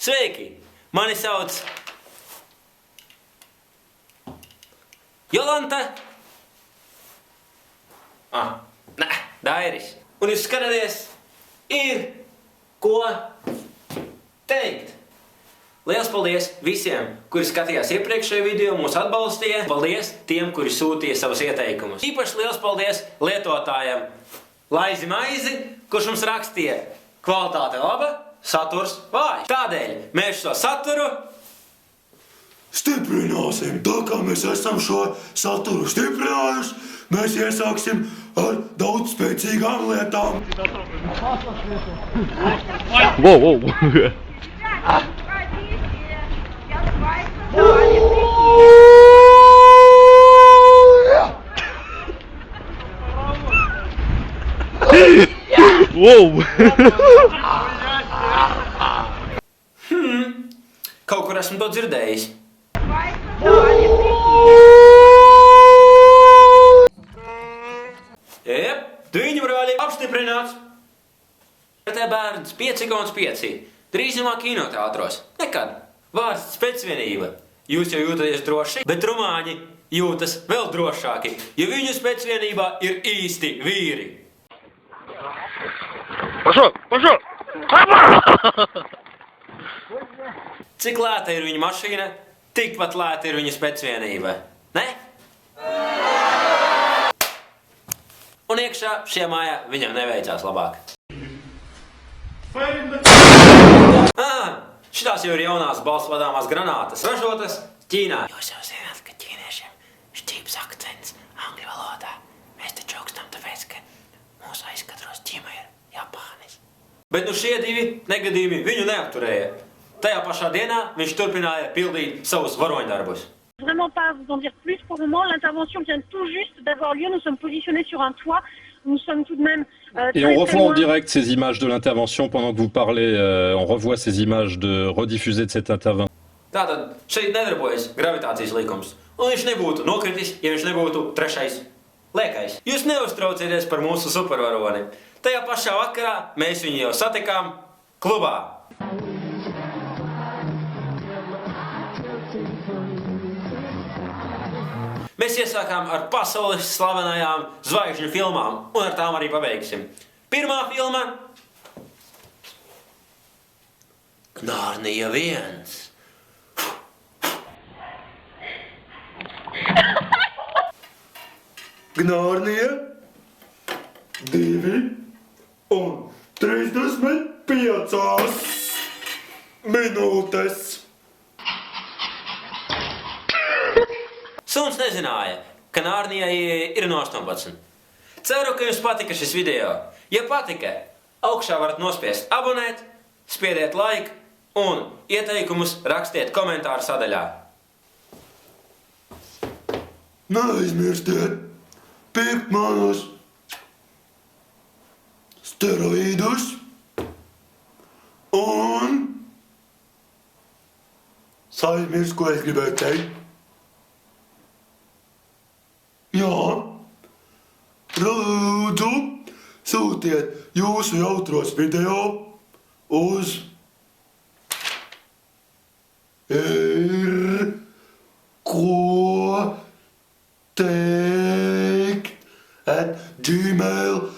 Sveiki! Mani sauc Jolanta. Nē, Dairis. Un jūs skatāties, ir ko teikt. Liels paldies visiem, kuri skatījās iepriekšējo video, mūs atbalstīja. Paldies tiem, kuri sūtīja savus ieteikumus. Īpaši liels paldies lietotājiem Laizi Maizi, kurš mums rakstīja kvalitāte laba, saturs vājš. Tādēļ mēs šo saturu stiprināsim. Tā kā mēs esam šo saturu stiprinājuši, mēs iesāksim ar daudz spēcīgām lietām. Wow. Wow. Kaut kur esmu to dzirdējis. Jep, Dviņu brāļi apstiprināts. Te bērns 5,5. Drīzumā kinoteātros. Nekad. Vārds spēcvienība. Jūs jau jūtaties droši, bet rumāņi jūtas vēl drošāki, jo viņu spēcvienībā ir īsti vīri. Pašo! Cik lēta ir viņa mašīna, tikpat lēta ir viņa spēcvienība. Ne? Un iekšā šajā mājā viņam neveicās labāk. Šitās jau ir jaunās balss vadāmās granātas, ražotas Ķīnā. Jūs jau zināt, ka ķīniešiem šķīps akcents angļu valodā. Mēs te čaukstam tāpēc, ka mūsu aizkadros ķīma ir Japānis. Bet nu šie divi negadījumi viņu neapturēja. Tajā pašā dienā viņš turpināja pildīt savus varoņdarbus. Vraiment pas vous en dire plus pour le moment. L'intervention vient tout juste d'avoir lieu. Nous sommes positionnés sur un toit. Nous sommes tout de même Et on revoit en direct ces images de l'intervention pendant que vous parlez. On revoit ces images rediffusées de cette intervention. Tātad šeit nedarbojas gravitācijas likums. Un viņš nebūtu nokritis, ja viņš nebūtu trešais liekais. Jūs neuztraucieties par mūsu supervaroni. Tajā pašā vakarā mēs viņu jau satikām klubā. Mēs iesākām ar pasaules slavenajām zvaigžņu filmām, un ar tām arī pabeigsim. Pirmā filma Narnia 1. Narnia 2 un 35 minūtes. Suns nezināja, ka Narnijai ir no 18. Ceru, ka jums patika šis video. Ja patika, augšā varat nospiest abonēt, spiediet like un ieteikumus rakstiet komentāru sadaļā. Neaizmirstiet pirkt manus steroīdus un aizmirst, ko es gribēju teikt. Jā, lūdzu, sūtiet jūsu jautros video uz ir ko teikt @gmail.com